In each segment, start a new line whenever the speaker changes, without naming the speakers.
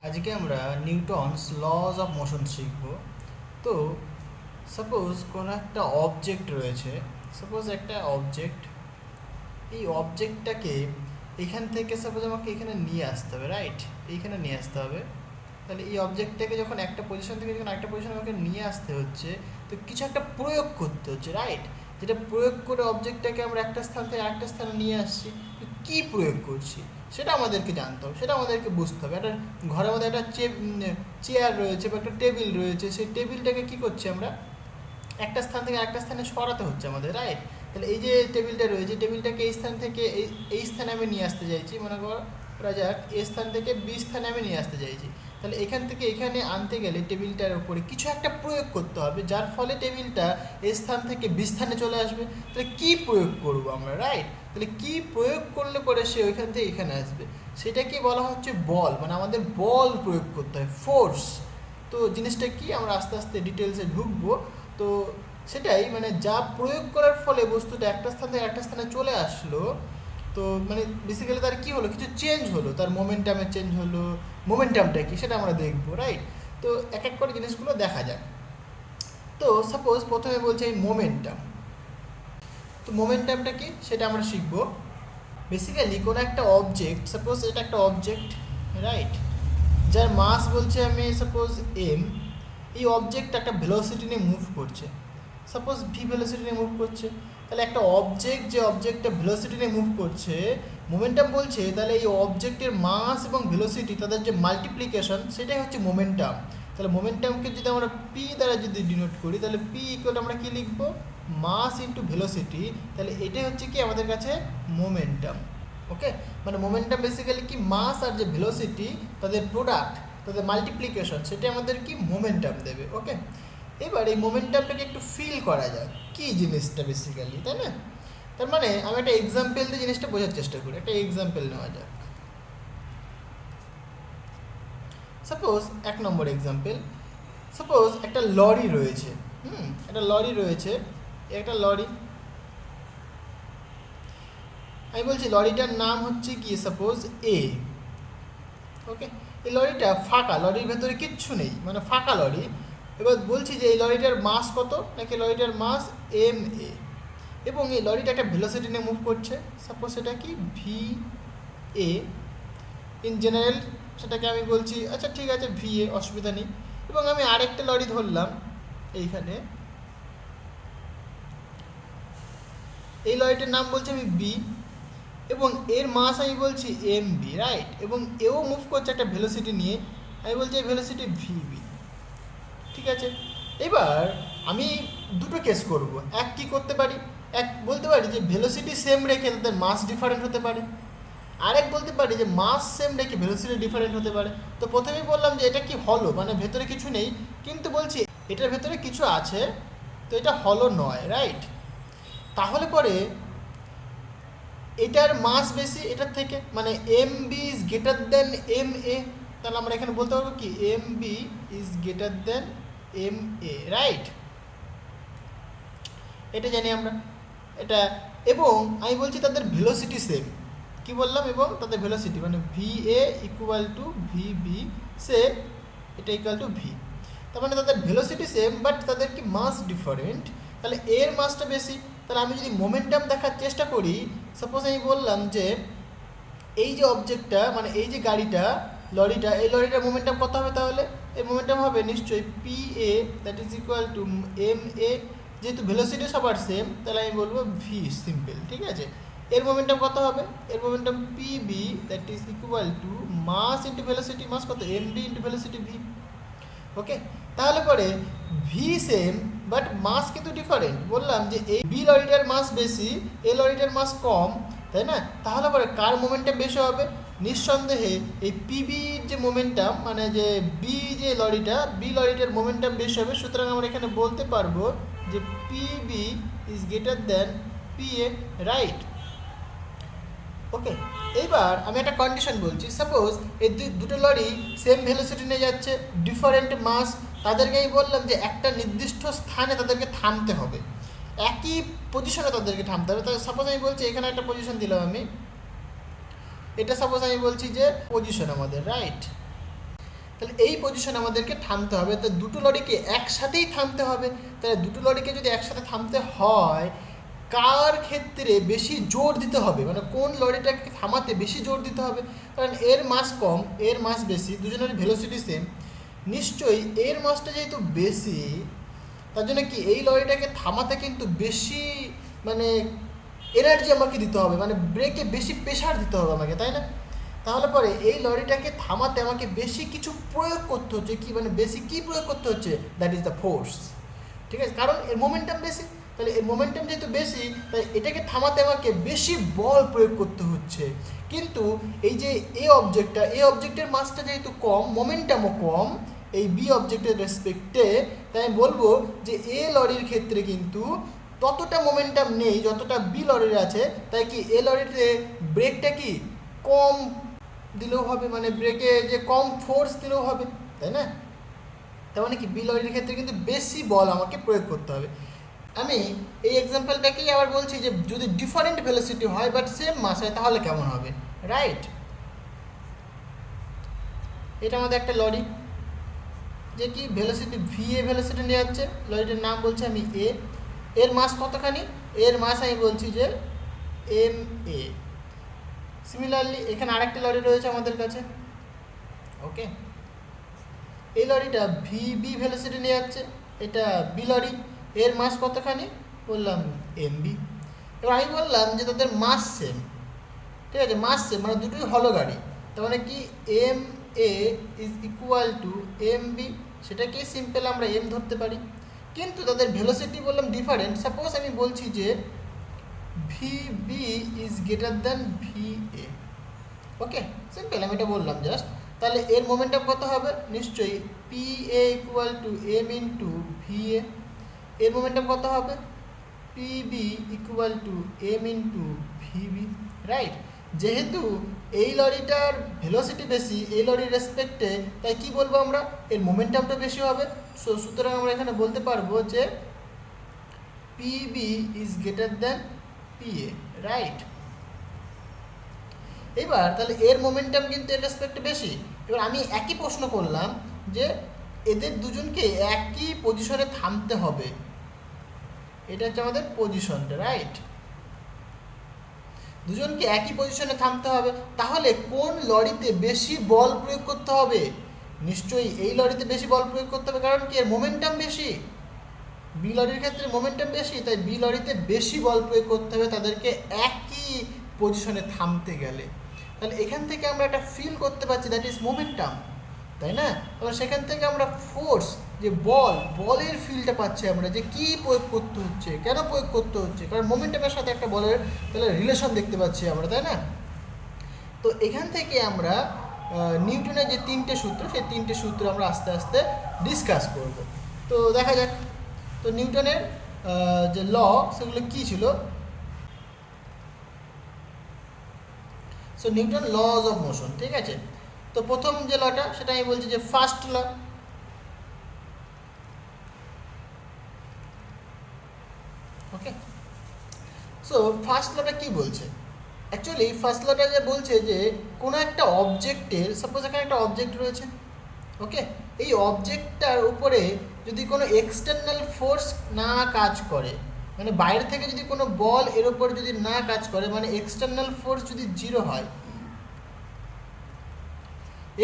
আজকে আমরা Newton's lodge of motion শিখব। তো সাপোজ কোনো একটা অবজেক্ট রয়েছে, সাপোজ একটা অবজেক্ট, এই অবজেক্টটাকে এখান থেকে সাপোজ আমাকে এখানে নিয়ে আসতে হবে, রাইট? এইখানে নিয়ে আসতে হবে। তাহলে এই অবজেক্টটাকে যখন একটা পজিশন থেকে যখন একটা পজিশনে আমাকে নিয়ে আসতে হচ্ছে, তো কিছু একটা প্রয়োগ করতে হচ্ছে, রাইট? যেটা প্রয়োগ করে অবজেক্টটাকে আমরা একটা স্থান থেকে আরেকটা স্থানে নিয়ে আসছি। কী প্রয়োগ করছি সেটা আমাদেরকে জানতে হবে, সেটা আমাদেরকে বুঝতে হবে। একটা ঘরের মধ্যে একটা চেয়ার রয়েছে বা একটা টেবিল রয়েছে, সেই টেবিলটাকে কী করছি আমরা একটা স্থান থেকে আরেকটা স্থানে সরাতে হচ্ছে আমাদের, রাইট? তাহলে এই যে টেবিলটা রয়েছে, টেবিলটাকে এই স্থান থেকে এই স্থানে আমি নিয়ে আসতে চাইছি, মনে করা যাক এই স্থান থেকে বি স্থানে আমি নিয়ে আসতে চাইছি। তাহলে এখান থেকে এখানে আনতে গেলে টেবিলটার উপরে কিছু একটা প্রয়োগ করতে হবে, যার ফলে টেবিলটা এই স্থান থেকে বি স্থানে চলে আসবে। তাহলে কী প্রয়োগ করব আমরা, রাইট? তাহলে কী প্রয়োগ করলে পরে সে ওইখান থেকে এখানে আসবে, সেটাকে বলা হচ্ছে বল। মানে আমাদের বল প্রয়োগ করতে হয়, ফোর্স। তো জিনিসটা কি আমরা আস্তে আস্তে ডিটেলসে ঢুকবো। তো সেটাই, মানে যা প্রয়োগ করার ফলে বস্তুটা একটা স্থান থেকে একটা স্থানে চলে আসলো, তো মানে বেসিক্যালি তার কী হলো, কিছু চেঞ্জ হলো, তার মোমেন্টামে চেঞ্জ হলো। মোমেন্টামটা কি সেটা আমরা দেখবো, রাইট? তো এক এক করে জিনিসগুলো দেখা যাক। তো সাপোজ প্রথমে বলছে এই মোমেন্টাম। তো মোমেন্টামটা কি সেটা আমরা শিখবো। বেসিক্যালি কোনো একটা অবজেক্ট, সাপোজ এটা একটা অবজেক্ট, রাইট, যার মাস বলছে আমি সাপোজ এম। এই অবজেক্ট একটা ভেলোসিটি নিয়ে মুভ করছে, সাপোজ ভি ভেলোসিটি নিয়ে মুভ করছে। তাহলে একটা অবজেক্ট, যে অবজেক্টটা ভেলোসিটি নিয়ে মুভ করছে, মোমেন্টাম বলছে, তাহলে এই অবজেক্টের মাস এবং ভেলোসিটি তাদের যে মাল্টিপ্লিকেশন, সেটাই হচ্ছে মোমেন্টাম। তাহলে মোমেন্টামকে যদি আমরা পি দ্বারা যদি ডিনোট করি, তাহলে পি ইকুয়াল আমরা কী লিখবো, মাস ইন্টু ভেলোসিটি। তাহলে এটাই হচ্ছে কি আমাদের কাছে মোমেন্টাম। ওকে, মানে মোমেন্টাম বেসিক্যালি কি মাস আর যে ভেলোসিটি তাদের প্রোডাক্ট, তাদের মাল্টিপ্লিকেশন, সেটা আমাদের কি মোমেন্টাম দেবে। ওকে, এবার এই মোমেন্টামটাকে একটু ফিল করা যাক কী জিনিসটা বেসিক্যালি, তাই না? তার মানে আমি একটা এক্সাম্পল দিয়ে জিনিসটা বোঝার চেষ্টা করি। একটা এক্সাম্পল নেওয়া যাক। সাপোজ 1 নম্বর এক্সাম্পল, সাপোজ একটা লরি রয়েছে। একটা লরি রয়েছে, একটা লরি। আমি বলছি লরিটার নাম হচ্ছে কি সাপোজ এ। ওকে, এই লরিটা ফাঁকা, লরির ভেতরে কিচ্ছু নেই, মানে ফাঁকা লরি। এবার বলছি যে এই লরিটার মাস কত, নাকি লরিটার মাস এম এ, এবং এই লরিটা একটা ভেলোসিটি নিয়ে মুভ করছে, সাপোজ সেটা কি ভি এ। ইন জেনারেল সেটাকে আমি বলছি আচ্ছা ঠিক আছে ভি এ, অসুবিধা নেই। এবং আমি আরেকটা লরি ধরলাম এইখানে, এই লরিটার নাম বলছি আমি বি, এবং এর মাস আমি বলছি এম বি, রাইট? এবং এও মুভ করছে একটা ভেলোসিটি নিয়ে, আমি বলছি এই ভেলোসিটি ভি বি। ঠিক আছে, এবার আমি দুটো কেস করব। এক কী করতে পারি, এক বলতে পারি যে ভেলোসিটি সেম রেখে তাদের মাস ডিফারেন্ট হতে পারে, আরেক বলতে পারি যে মাস সেম রেখে ভেলোসিটি ডিফারেন্ট হতে পারে। তো প্রথমেই বললাম যে এটা কি হলো, মানে ভেতরে কিছু নেই, কিন্তু বলছি এটার ভেতরে কিছু আছে, তো এটা হলো নয়, রাইট? তাহলে পরে এটার মাস বেশি এটার থেকে, মানে M B is greater than M A. তাহলে আমরা এখানে বলতে পারবো কি M B is greater than M A, right? এটা জানি আমরা এটা। এবং আমি বলছি তাদের ভেলোসিটি সেম, কি বললাম, এবং তাদের ভেলোসিটি মানে V A equal to V B, সে এটা ইকুয়াল টু ভি। তার মানে তাদের ভেলোসিটি সেম, বাট তাদের কি মাস ডিফারেন্ট। তাহলে এর মাসটা বেশি। তাহলে আমি যদি মোমেন্টাম দেখার চেষ্টা করি, সাপোজ আমি বললাম যে এই যে অবজেক্টটা, মানে এই যে গাড়িটা, লরিটা, এই লরিটার মোমেন্টাম কত হবে, তাহলে এর মোমেন্টাম হবে নিশ্চয়ই P A that is equal to M A. যেহেতু ভেলোসিটি সবার সেম, তাহলে আমি বলবো ভি, সিম্পল, ঠিক আছে? এর মোমেন্টাম কত হবে, এর momentum P B that is equal to mass into velocity, mass কত M B into velocity V. Okay, তাহলে পরে ভি সেম বাট মাস কিন্তু ডিফারেন্ট। বললাম যে এই বি লরিটার মাস বেশি, এ লরিটার মাস কম, তাই না? তাহলে পরে কার মোমেন্টাম বেশি হবে? নিঃসন্দেহে এই পিবির যে মোমেন্টাম, মানে যে বি যে লরিটা, বি লরিটার মোমেন্টাম বেশি হবে। সুতরাং আমরা এখানে বলতে পারবো যে P B is greater than P A, right? Okay, এইবার আমি একটা কন্ডিশন বলছি। সাপোজ এই দুটো লরি সেম ভেলোসিটি নিয়ে যাচ্ছে, ডিফারেন্ট মাস। তাদেরকে আমি বললাম যে একটা নির্দিষ্ট স্থানে তাদেরকে থামতে হবে, একই পজিশনে তাদেরকে থামতে হবে। তাহলে সাপোজ আমি বলছি এখানে একটা পজিশন দিলাম আমি, এটা সাপোজ আমি বলছি যে পজিশন আমাদের, রাইট? তাহলে এই পজিশনে আমাদেরকে থামতে হবে। তো দুটো লরিকে একসাথেই থামতে হবে। তাহলে দুটো লরিকে যদি একসাথে থামতে হয়, কার ক্ষেত্রে বেশি জোর দিতে হবে, মানে কোন লরিটাকে থামাতে বেশি জোর দিতে হবে? কারণ এর মাস কম, এর মাস বেশি, দুজনের ভেলোসিটি সেম, নিশ্চয়ই এর মাসটা যেহেতু বেশি, তার জন্য কি এই লরিটাকে থামাতে কিন্তু বেশি মানে এনার্জি আমাকে দিতে হবে, মানে ব্রেকে বেশি প্রেশার দিতে হবে আমাকে, তাই না? তাহলে পরে এই লরিটাকে থামাতে আমাকে বেশি কিছু প্রয়োগ করতে হচ্ছে, কি মানে বেশি কি প্রয়োগ করতে হচ্ছে? দ্যাট ইজ দ্য ফোর্স, ঠিক আছে? কারণ এর মোমেন্টাম বেশি। তাহলে এই মোমেন্টাম যেহেতু বেশি, তাই এটাকে থামাতে আমাকে বেশি বল প্রয়োগ করতে হচ্ছে। কিন্তু এই যে এই অবজেক্টের মাসটা যেহেতু কম, মোমেন্টামও কম এই বি অবজেক্টের রেসপেক্টে, তাই আমি বলবো যে এ লরির ক্ষেত্রে কিন্তু ততটা মোমেন্টাম নেই যতটা বি লরির আছে। তাই কি এ লরিতে ব্রেকটা কি কম দিলেও হবে, মানে ব্রেকে যে কম ফোর্স দিলেও হবে, তাই না? তার মানে কি বি লরির ক্ষেত্রে কিন্তু বেশি বল আমাকে প্রয়োগ করতে হবে। আমি এই এক্সাম্পলটাকেই আবার বলছি যে যদি ডিফারেন্ট ভেলোসিটি হয় বাট সেম মাস হয় তাহলে কেমন হবে, রাইট? এটা আমাদের একটা লরি যে কি ভেলোসিটি ভেলোসিটি নিয়ে যাচ্ছে, লরিটার নাম বলছি আমি এ, এর মাস কতখানি? এর মাস আমি বলছি যে এম এ। সিমিলারলি এখানে আরেকটা লরি রয়েছে আমাদের কাছে, ওকে? এই লরিটা ভি ভেলোসিটি নিয়ে যাচ্ছে, এটা বি লরি, এর মাস কতখানি? বললাম এম বি। এবার আমি বললাম যে তাদের মাস সেম, ঠিক আছে? মাস সেম মানে দুটোই হলো গাড়ি, তার মানে কি M A is equal to M B, সেটাকে সিম্পল আমরা এম ধরতে পারি। কিন্তু তাদের ভেলোসিটি বললাম ডিফারেন্ট। সাপোজ আমি বলছি যে V B is greater than V A, okay? Simple আমি এটা বললাম জাস্ট। তাহলে এর মোমেন্টাম কত হবে? নিশ্চয়ই P A equal to M into V A. এর মোমেন্টাম কত হবে? P B equal to M into V B, right? যেহেতু এই লরিটার ভেলোসিটি বেশি এই লরির রেসপেক্টে, তাই কি বলবো আমরা? এর মোমেন্টামটা বেশি হবে। সুতরাং আমরা এখানে বলতে পারবো যে P B is greater than P A, right? এবার তাহলে এর মোমেন্টাম কিন্তু এর রেসপেক্টে বেশি। এবার আমি একই প্রশ্ন করলাম যে এদের দুজনকে একই পজিশনে থামতে হবে, এটা হচ্ছে আমাদের পজিশনটা, রাইট? দুজনকে একই পজিশনে থামতে হবে, তাহলে কোন লরিতে বেশি বল প্রয়োগ করতে হবে? নিশ্চয়ই এই লরিতে বেশি বল প্রয়োগ করতে হবে, কারণ কি এর মোমেন্টাম বেশি। বি লরির ক্ষেত্রে মোমেন্টাম বেশি, তাই বি লরিতে বেশি বল প্রয়োগ করতে হবে তাদেরকে একই পজিশনে থামতে গেলে। তাহলে এখান থেকে আমরা একটা ফিল করতে পারছি দ্যাট ইজ মোমেন্টাম, তাই না? এবার সেখান থেকে আমরা ফোর্স, যে বলের ফিলটা পাচ্ছি আমরা, যে কী প্রয়োগ করতে হচ্ছে, কেন প্রয়োগ করতে হচ্ছে, কারণ মোমেন্টামের সাথে একটা বলের তাহলে রিলেশন দেখতে পাচ্ছি আমরা, তাই না? তো এখান থেকে আমরা নিউটনের যে তিনটে সূত্র, সেই তিনটে সূত্র আমরা আস্তে আস্তে ডিসকাস করব। তো দেখা যাক, তো নিউটনের যে ল সেগুলো কী ছিল। So Newton lodge of motion, ঠিক আছে? তো প্রথম যে লটা সেটা আমি বলছি যে ফার্স্ট ল, ওকে? সো ফার্স্ট লটা কী বলছে? অ্যাকচুয়ালি ফার্স্ট লটা যে বলছে যে কোনো একটা অবজেক্টের, সাপোজ এখানে একটা অবজেক্ট রয়েছে, ওকে? এই অবজেক্টটার উপরে যদি কোনো এক্সটার্নাল ফোর্স না কাজ করে, মানে বাইরে থেকে যদি কোনো বল এর উপর যদি না কাজ করে, মানে এক্সটার্নাল ফোর্স যদি জিরো হয়,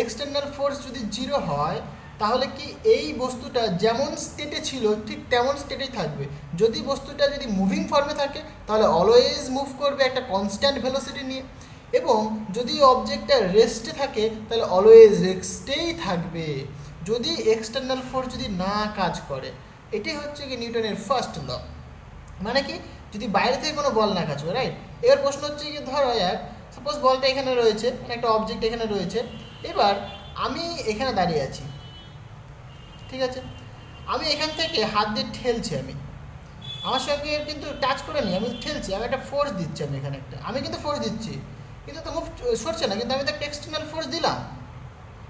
এক্সটার্নাল ফোর্স যদি জিরো হয়, তাহলে কি এই বস্তুটা যেমন স্টেটে ছিল ঠিক তেমন স্টেটেই থাকবে। যদি বস্তুটা যদি মুভিং ফর্মে থাকে তাহলে অলওয়েজ মুভ করবে একটা কনস্ট্যান্ট ভেলোসিটি নিয়ে, এবং যদি অবজেক্টটা রেস্টে থাকে তাহলে অলওয়েজ রেস্টেই থাকবে যদি এক্সটার্নাল ফোর্স যদি না কাজ করে। এটাই হচ্ছে কি নিউটনের ফার্স্ট ল। মানে কি, যদি বাইরে থেকে কোনো বল না কাজ করে, রাইট? এবার প্রশ্ন হচ্ছে কি, ধরো এক সাপোজ বলটা এখানে রয়েছে, মানে একটা অবজেক্ট এখানে রয়েছে, এবার আমি এখানে দাঁড়িয়ে আছি, ঠিক আছে? আমি এখান থেকে হাত দিয়ে ঠেলছি, আমি আমার সঙ্গে কিন্তু টাচ করে নি, আমি ঠেলছি, আমি একটা ফোর্স দিচ্ছি, আমি কিন্তু ফোর্স দিচ্ছি, কিন্তু তো মুভ সরছে না, কিন্তু আমি তো একটা এক্সটার্নাল ফোর্স দিলাম,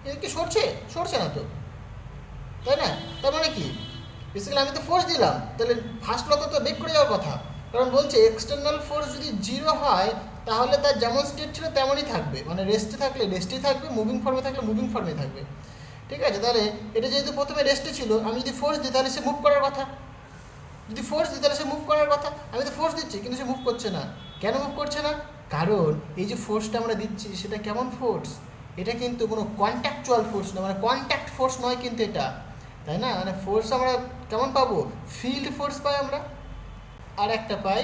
কিন্তু কি সরছে না তো, তাই না? তার মানে কি, বেসিক্যালি আমি তো ফোর্স দিলাম, তাহলে ফার্স্ট ল তো বেক করে যাওয়ার কথা, কারণ বলছে এক্সটার্নাল ফোর্স যদি জিরো হয় তাহলে তার যেমন স্টেট ছিল তেমনই থাকবে, মানে রেস্টে থাকলে রেস্টেই থাকবে, মুভিং ফর্মে থাকলে মুভিং ফর্মে থাকবে। ঠিক আছে, তাহলে এটা যেহেতু প্রথমে রেস্টে ছিল, আমি যদি ফোর্স দিই তাহলে সে মুভ করার কথা, যদি ফোর্স দিই তাহলে সে মুভ করার কথা। আমি তো ফোর্স দিচ্ছি কিন্তু সে মুভ করছে না। কেন মুভ করছে না? কারণ এই যে ফোর্সটা আমরা দিচ্ছি সেটা কেমন ফোর্স? এটা কিন্তু কোনো কন্ট্যাকচুয়াল ফোর্স না, মানে কন্ট্যাক্ট ফোর্স নয় কিন্তু এটা, তাই না? মানে ফোর্স আমরা কেমন পাবো? ফিল্ড ফোর্স পাই আমরা, আর একটা পাই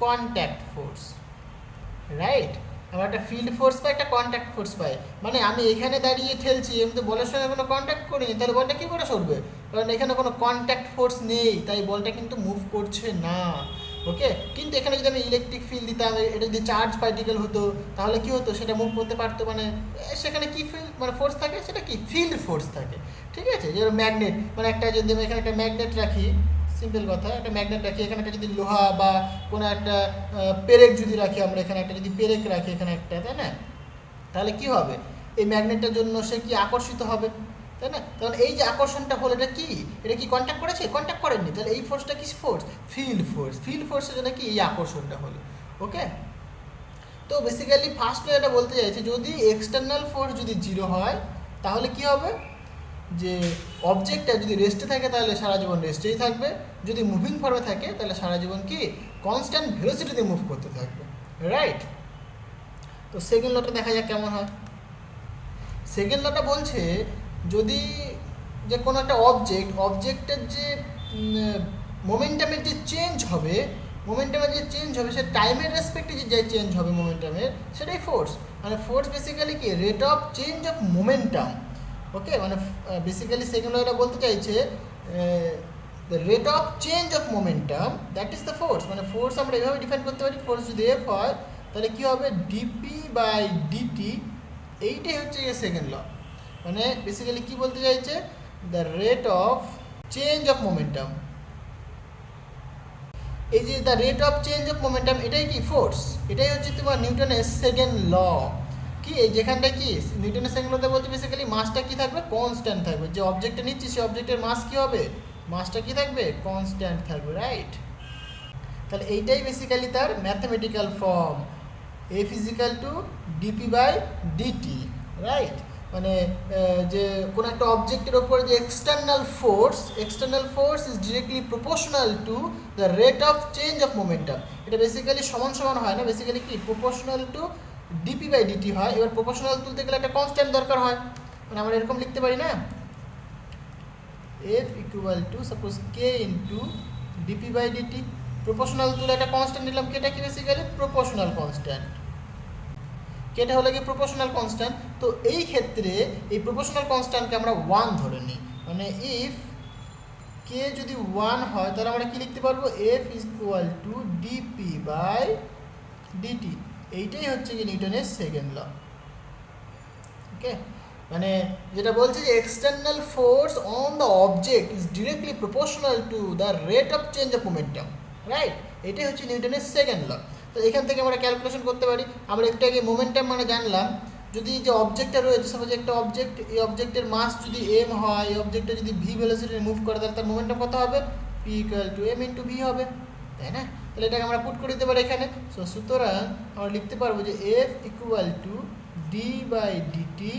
কন্ট্যাক্ট ফোর্স, রাইট? আমরা একটা ফিল্ড ফোর্স পাই, একটা কন্ট্যাক্ট ফোর্স পাই। মানে আমি এখানে দাঁড়িয়ে ঠেলছি, আমি তো বলের সঙ্গে কোনো কন্ট্যাক্ট করিনি, তাহলে বলটা কী করে সরবে? কারণ এখানে কোনো কন্ট্যাক্ট ফোর্স নেই, তাই বলটা কিন্তু মুভ করছে না। ওকে, কিন্তু এখানে যদি আমি ইলেকট্রিক ফিল্ড দিতাম, এটা যদি চার্জ পার্টিকেল হতো, তাহলে কী হতো? সেটা মুভ করতে পারতো। মানে সেখানে কী ফিল্ড মানে ফোর্স থাকে? সেটা কি ফিল্ড ফোর্স থাকে। ঠিক আছে, যেরকম ম্যাগনেট, মানে একটা যদি আমি এখানে একটা ম্যাগনেট রাখি, সিম্পল কথা, একটা ম্যাগনেট রাখি, এখানে একটা যদি লোহা বা কোনো একটা পেরেক যদি রাখি, আমরা এখানে একটা যদি পেরেক রাখি এখানে একটা, তাই না? তাহলে কি হবে? এই ম্যাগনেটটার জন্য সে কি আকর্ষিত হবে, তাই না? কারণ এই যে আকর্ষণটা হলো, এটা কি, এটা কি কন্ট্যাক্ট করেছে? কন্ট্যাক্ট করেনি। তাহলে এই ফোর্সটা কি ফোর্স? Field force. ফিল্ড ফোর্সের জন্য কি এই আকর্ষণটা হলো। ওকে, তো বেসিক্যালি ফার্স্টে এটা বলতে চাইছি, যদি এক্সটার্নাল ফোর্স যদি 0 হয় তাহলে কি হবে? যে অবজেক্টটা যদি রেস্টে থাকে তাহলে সারা জীবন রেস্টেই থাকবে, যদি মুভিং ফর্মে থাকে তাহলে সারা জীবন কি কনস্ট্যান্ট ভেলোসিটিতে মুভ করতে থাকবে, রাইট? তো সেকেন্ড লটা দেখা যাক কেমন হয়। সেকেন্ড লটা বলছে যদি যে কোনো একটা অবজেক্টের যে মোমেন্টামের যে চেঞ্জ হবে, সে টাইমের রেসপেক্টে যে চেঞ্জ হবে মোমেন্টামের, সেটাই ফোর্স। মানে ফোর্স বেসিক্যালি কি rate of change of momentum. Okay, মানে বেসিক্যালি সেকেন্ড এটা বলতে চাইছে the rate of change of momentum, that is the force. মানে ফোর্স আমরা এভাবে ডিফাইন করতে পারি, ফোর্স যদি এফ হয় তাহলে কী হবে? ডিপি বাই ডিটি, এইটাই হচ্ছে গিয়ে সেকেন্ড ল। মানে বেসিক্যালি কী বলতে চাইছে? The rate of change of momentum, এই যে the rate of change of momentum, এটাই কি ফোর্স। এটাই হচ্ছে তোমার নিউটনের সেকেন্ড ল। কি এই যেখানটা কি নিউটনের সেকেন্ড লতে বলছে বেসিক্যালি মাসটা কি থাকবে? কনস্ট্যান্ট থাকবে। যে অবজেক্টটা নিচ্ছি সেই অবজেক্টের মাস কি হবে? মাসটা কি থাকবে? কনস্ট্যান্ট থাকবে, রাইট? তাহলে এইটাই বেসিক্যালি তার mathematical form, F is equal to dp by dt, right? মানে যে কোনো একটা অবজেক্টের ওপর যে external force is directly proportional to the rate of change of momentum. এটা বেসিক্যালি সমান সমান হয় না, বেসিক্যালি কি proportional to dp by dt হয়। এবার প্রপোর্শনাল তুলতে গেলে একটা কনস্ট্যান্ট দরকার হয়, মানে আমরা এরকম লিখতে পারি না, F equal to suppose K into dp by dt. Proportional তুলে একটা কনস্ট্যান্ট নিলাম, কেটা কি বেসিক্যালি প্রপোর্শনাল কনস্ট্যান্ট, কেটা হলো কি প্রপোর্শনাল কনস্ট্যান্ট। তো এই ক্ষেত্রে এই প্রপোর্শনাল কনস্ট্যান্টকে আমরা 1 ধরে নিই। মানে ইফ কে যদি 1 হয় তাহলে আমরা কি লিখতে পারবো? F equal to dp by dt. এইটাই হচ্ছে কি নিউটনের সেকেন্ড ল। ওকে, মানে যেটা বলছে যে external force on the object is directly proportional to the rate of change of momentum, right? এটাই হচ্ছে নিউটনের সেকেন্ড ল। তো এখান থেকে আমরা ক্যালকুলেশন করতে পারি। আমরা একটু আগে মোমেন্টাম মানে জানলাম, যদি যে অবজেক্টটা রয়েছে, সাপোজ একটা অবজেক্ট, এই অবজেক্টের মাস যদি এম হয়, এই অবজেক্টটা যদি ভি ভেলোসিটি মুভ করে, তাহলে তার মোমেন্টাম কত হবে? P equal to M into V হবে, তাই না? তাহলে এটাকে আমরা পুট করে দিতে পারি এখানে। সো সুতরাং আমরা লিখতে পারবো যে F equal to D by dt,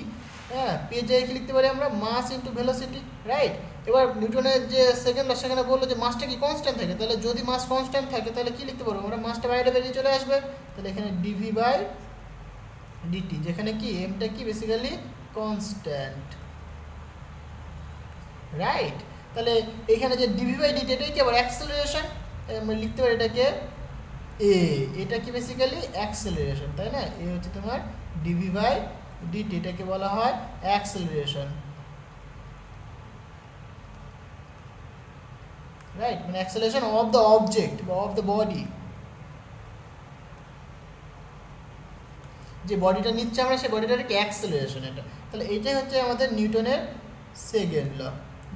হ্যাঁ, পেজে কি লিখতে পারি আমরা? Mass into velocity, right? এবার নিউটনের যে সেকেন্ড ল সেখানে বললো যে মাসটা কি কনস্ট্যান্ট থাকে, তাহলে যদি মাস কনস্ট্যান্ট থাকে তাহলে কি লিখতে পারবো আমরা? মাসটা বাইরে বেরিয়ে চলে আসবে, তাহলে এখানে ডিভি বাই ডিটি, যেখানে কি এমটা কি বেসিক্যালি কনস্ট্যান্ট, রাইট? তাহলে এখানে যে ডিভি বাই ডিটি, এটাই কি আবার অ্যাক্সেলারেশন, আমরা লিখতে পারি এটাকে এ, এটা কি বেসিক্যালি অ্যাক্সেলারেশন, তাই না? এ হচ্ছে তোমার ডিভি বাই ডিটি, এটাকে বলা হয় অ্যাক্সেলারেশন, রাইট? মানে অ্যাক্সেলারেশন অফ দ্য অবজেক্ট বা অফ দ্য বডি, যে বডিটা নিচ্ছে আমরা সেই বডিটার কি অ্যাক্সেলারেশন এটা। তাহলে এইটাই হচ্ছে আমাদের নিউটনের সেকেন্ড ল,